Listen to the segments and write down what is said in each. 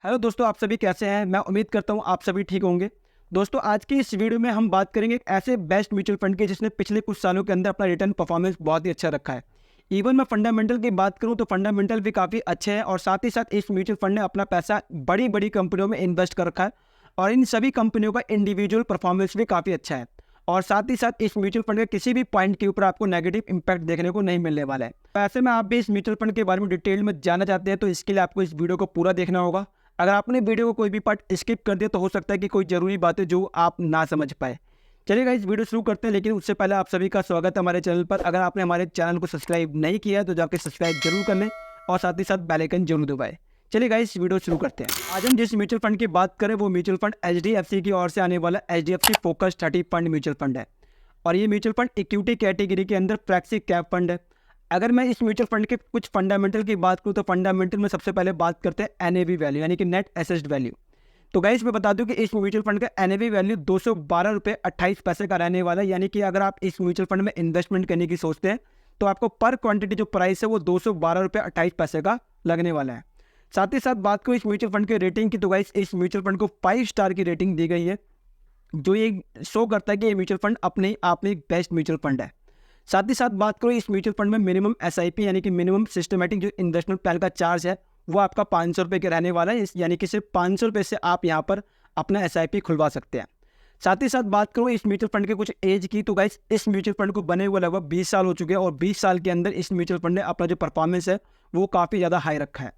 Hello दोस्तों, आप सभी कैसे हैं। मैं उम्मीद करता हूं आप सभी ठीक होंगे। दोस्तों, आज की इस वीडियो में हम बात करेंगे एक ऐसे बेस्ट म्यूचुअल फंड की जिसने पिछले कुछ सालों के अंदर अपना रिटर्न परफॉर्मेंस बहुत ही अच्छा रखा है। इवन मैं फंडामेंटल की बात करूं तो फंडामेंटल भी काफ़ी अच्छे हैं और साथ ही साथ इस म्यूचुअल फंड ने अपना पैसा बड़ी बड़ी कंपनियों में इन्वेस्ट कर रखा है और इन सभी कंपनियों का इंडिविजुअल परफॉर्मेंस भी काफ़ी अच्छा है। और साथ ही साथ इस म्यूचुअल फंड के किसी भी पॉइंट के ऊपर आपको नेगेटिव इंपैक्ट देखने को नहीं मिलने वाला है। तो ऐसे में आप भी इस म्यूचुअल फंड के बारे में डिटेल में जानना चाहते हैं तो इसके लिए आपको इस वीडियो को पूरा देखना होगा। अगर आपने वीडियो को कोई भी पार्ट स्किप कर दिया तो हो सकता है कि कोई ज़रूरी बातें जो आप ना समझ पाए। चलिएगा इस वीडियो शुरू करते हैं, लेकिन उससे पहले आप सभी का स्वागत है हमारे चैनल पर। अगर आपने हमारे चैनल को सब्सक्राइब नहीं किया है तो जाकर सब्सक्राइब जरूर कर लें और साथ ही साथ बेल आइकन जरूर दबाएं। चलिए गाइस वीडियो शुरू करते हैं। आज हम जिस म्यूचुअल फंड की बात करें वो म्यूचुअल फंड HDFC की ओर से आने वाला HDFC focus 30 fund mutual fund है और ये म्यूचुअल फंड इक्विटी कैटेगरी के अंदर फ्लैगशिप कैप फंड है। अगर मैं इस म्यूचुअल फंड के कुछ फंडामेंटल की बात करूँ तो फंडामेंटल में सबसे पहले बात करते हैं NAV वैल्यू यानी कि नेट एसेट वैल्यू। तो गाइस मैं बता दूं कि इस म्यूचुअल फंड का NAV वैल्यू 212 रुपये 28 पैसे का रहने वाला है। यानी कि अगर आप इस म्यूचुअल फंड में इन्वेस्टमेंट करने की सोचते हैं तो आपको पर क्वांटिटी जो प्राइस है वो 212 रुपये 28 पैसे का लगने वाला है। साथ ही साथ बात करूँ इस म्यूचुअल फंड के रेटिंग की तो गाइस इस म्यूचुअल फंड को 5 स्टार की रेटिंग दी गई है, जो ये शो करता है कि ये म्यूचुअल फंड अपने आप में एक बेस्ट म्यूचुअल फंड है। साथ ही साथ बात करो इस म्यूचुअल फंड में मिनिमम SIP यानी कि मिनिमम सिस्टमेटिक जो इन्वेस्टमेंट प्लान का चार्ज है वो आपका 500 रुपये के रहने वाला है। यानी कि सिर्फ 500 रुपये से आप यहाँ पर अपना SIP खुलवा सकते हैं। साथ ही साथ बात करूँ इस म्यूचुअल फंड के कुछ एज की तो गाइस इस म्यूचुअल फंड को बने हुए लगभग 20 साल हो चुके हैं और 20 साल के अंदर इस म्यूचुअल फंड ने अपना जो परफॉर्मेंस है वो काफ़ी ज़्यादा हाई रखा है।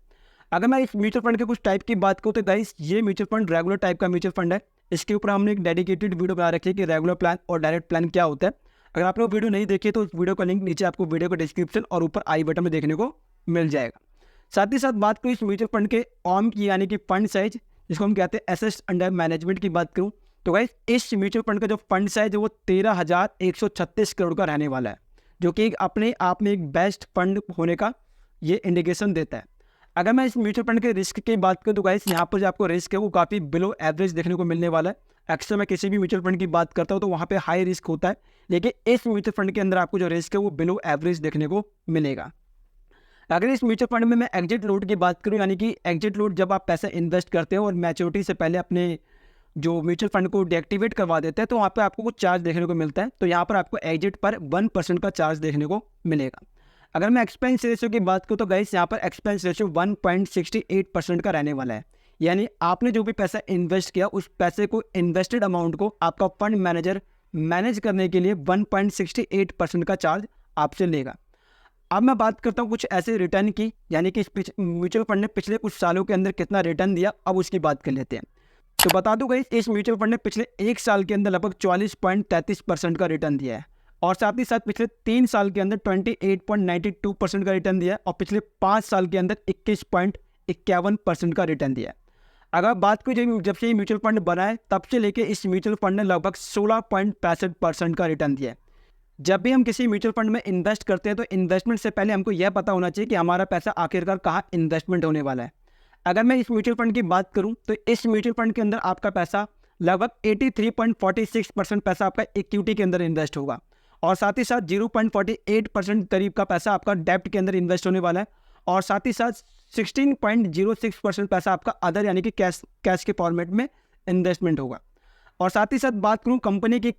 अगर मैं इस म्यूचुअल फंड के कुछ टाइप की बात करूँ तो गाइस ये म्यूचुअल फंड रेगुलर टाइप का म्यूचुअल फंड है। इसके ऊपर हमने एक डेडिकेटेड वीडियो बना रखी है कि रेगुलर प्लान और डायरेक्ट प्लान क्या होता है। अगर आप लोग वीडियो नहीं देखे तो उस वीडियो का लिंक नीचे आपको वीडियो का डिस्क्रिप्शन और ऊपर आई बटन में देखने को मिल जाएगा। साथ ही साथ बात करूँ इस म्यूचुअल फंड के ऑम की यानी कि फंड साइज जिसको हम कहते हैं एसेट्स अंडर मैनेजमेंट की बात करूँ तो गाइस इस म्यूचुअल फंड का जो फंड साइज है वो 13,136 करोड़ का रहने वाला है, जो कि अपने आप में एक बेस्ट फंड होने का ये इंडिकेशन देता है। अगर मैं इस म्यूचुअल फंड के रिस्क की बात करूँ तो गाइस यहाँ पर जो आपको रिस्क है वो काफ़ी बिलो एवरेज देखने को मिलने वाला है। अक्सर मैं किसी भी म्यूचुअल फंड की बात करता हूँ तो वहाँ पे हाई रिस्क होता है, लेकिन इस म्यूचुअल फंड के अंदर आपको जो रिस्क है वो बिलो एवरेज देखने को मिलेगा। अगर इस म्यूचुअल फंड में मैं एग्जिट लोड की बात करूँ यानी कि एग्जिट लोड जब आप पैसा इन्वेस्ट करते हैं और मैच्योरिटी से पहले अपने जो म्यूचुअल फंड को डीएक्टिवेट करवा देते हैं तो वहाँ पर आपको कुछ चार्ज देखने को मिलता है। तो यहाँ पर आपको एग्जिट पर 1% का चार्ज देखने को मिलेगा। अगर मैं एक्सपेंस रेशियो की बात करूँ तो गाइस यहाँ पर एक्सपेंस रेशियो 1.68% का रहने वाला है। यानी आपने जो भी पैसा इन्वेस्ट किया उस पैसे को इन्वेस्टेड अमाउंट को आपका फंड मैनेजर मैनेज करने के लिए 1.68% का चार्ज आपसे लेगा। अब मैं बात करता हूँ कुछ ऐसे रिटर्न की, यानी कि इस म्यूचुअल फंड ने पिछले कुछ सालों के अंदर कितना रिटर्न दिया, अब उसकी बात कर लेते हैं। तो बता दूँ गाइस इस म्यूचुअल फंड ने पिछले 1 साल के अंदर लगभग 44.33% का रिटर्न दिया है और साथ ही साथ पिछले 3 साल के अंदर 28.92% का रिटर्न दिया है और पिछले 5 साल के अंदर 21.51% का रिटर्न दिया है। अगर बात करें जब से ये म्यूचुअल फंड बना है तब से लेके इस म्यूचुअल फंड ने लगभग 16.65% का रिटर्न दिया है। जब भी हम किसी म्यूचुअल फंड में इन्वेस्ट करते हैं तो इन्वेस्टमेंट से पहले हमको यह पता होना चाहिए कि हमारा पैसा आखिरकार कहाँ इन्वेस्टमेंट होने वाला है। अगर मैं इस म्यूचुअल फंड की बात करूँ तो इस म्यूचुअल फंड के अंदर आपका पैसा लगभग 83.46% पैसा आपका इक्विटी के अंदर इन्वेस्ट होगा और साथ ही साथ 0.48% करीब का पैसा आपका डेब्ट के अंदर इन्वेस्ट होने वाला है और साथ ही साथ 16.06% पैसा आपका अदर यानी कि कैश के फॉर्मेट में इन्वेस्टमेंट होगा। और साथ ही साथ बात करूँ कंपनी की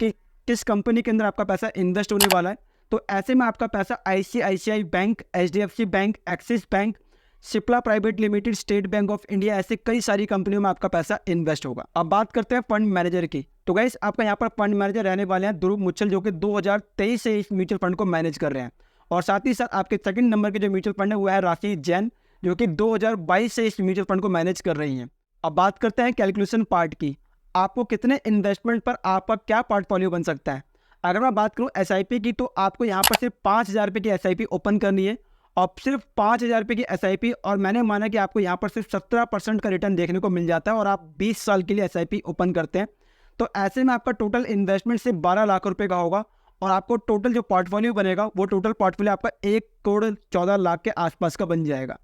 किस कंपनी के अंदर आपका पैसा इन्वेस्ट होने वाला है तो ऐसे में आपका पैसा ICICI bank, HDFC bank, axis bank, Cipla private limited, state bank of India, ऐसे कई सारी कंपनियों में आपका पैसा इन्वेस्ट होगा। अब बात करते हैं फंड मैनेजर की तो गाइस आपका यहाँ पर फंड मैनेजर रहने वाले हैं ध्रुव मुच्छल, जो कि 2023 से इस म्यूचुअल फंड को मैनेज कर रहे हैं और साथ ही साथ आपके सेकंड नंबर के जो म्यूचुअल फंड है वो है राशि जैन, जो कि 2022 से इस म्यूचुअल फंड को मैनेज कर रही हैं। अब बात करते हैं कैलकुलेशन पार्ट की, आपको कितने इन्वेस्टमेंट पर आपका क्या पोर्टफोलियो बन सकता है। अगर मैं बात करूँ SIP की तो आपको यहाँ पर सिर्फ 5,000 रुपये की SIP ओपन करनी है और सिर्फ 5,000 रुपये की SIP, और मैंने माना कि आपको यहाँ पर सिर्फ 17% का रिटर्न देखने को मिल जाता है और आप 20 साल के लिए SIP ओपन करते हैं तो ऐसे में आपका टोटल इन्वेस्टमेंट सिर्फ 12 लाख रुपये का होगा और आपको टोटल जो पोर्टफोलियो बनेगा वो टोटल पोर्टफोलियो आपका 1,14,00,000 के आसपास का बन जाएगा।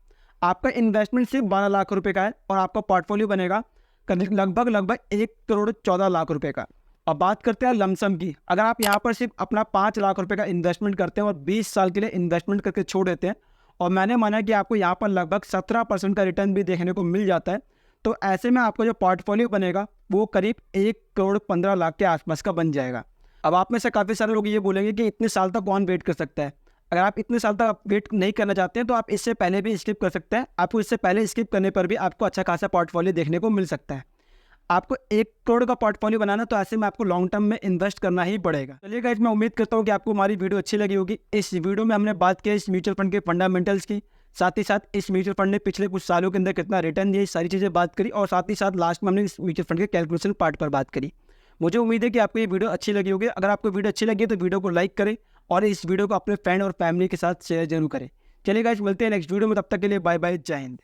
आपका इन्वेस्टमेंट सिर्फ 12 लाख रुपये का है और आपका पोर्टफोलियो बनेगा लगभग 1,14,00,000 रुपये का। अब बात करते हैं लमसम की। अगर आप यहाँ पर सिर्फ अपना 5 लाख रुपए का इन्वेस्टमेंट करते हैं और 20 साल के लिए इन्वेस्टमेंट करके छोड़ देते हैं और मैंने माना कि आपको यहाँ पर लगभग 17% का रिटर्न भी देखने को मिल जाता है तो ऐसे में आपका जो पोर्टफोलियो बनेगा वो करीब 1,15,00,000 के आसपास का बन जाएगा। अब आप में से काफ़ी सारे लोग ये बोलेंगे कि इतने साल तक कौन वेट कर सकता है। अगर आप इतने साल तक वेट नहीं करना चाहते हैं तो आप इससे पहले भी स्किप कर सकते हैं। आपको इससे पहले स्किप करने पर भी आपको अच्छा खासा पोर्टफोलियो देखने को मिल सकता है। आपको 1 करोड़ का पोर्टफोलियो बनाना, तो ऐसे में आपको लॉन्ग टर्म में इन्वेस्ट करना ही पड़ेगा। चलिए गाइस, मैं उम्मीद करता हूँ कि आपको हमारी वीडियो अच्छी लगी होगी। इस वीडियो में हमने बात की इस म्यूचुअल फंड के फंडामेंटल्स की, साथ ही साथ इस म्यूचुअल फंड ने पिछले कुछ सालों के अंदर कितना रिटर्न दिया, सारी चीज़ें बात करी, और साथ ही साथ लास्ट में हमने इस म्यूचुअल फंड के कैलकुलेशन पार्ट पर बात करी। मुझे उम्मीद है कि आपको ये वीडियो अच्छी लगी होगी। अगर आपको वीडियो अच्छी लगी है तो वीडियो को लाइक करें और इस वीडियो को अपने फ्रेंड और फैमिली के साथ शेयर जरूर करें। चलिए गाइस, मिलते हैं नेक्स्ट वीडियो में, तब तक के लिए बाय बाय, जय हिंद।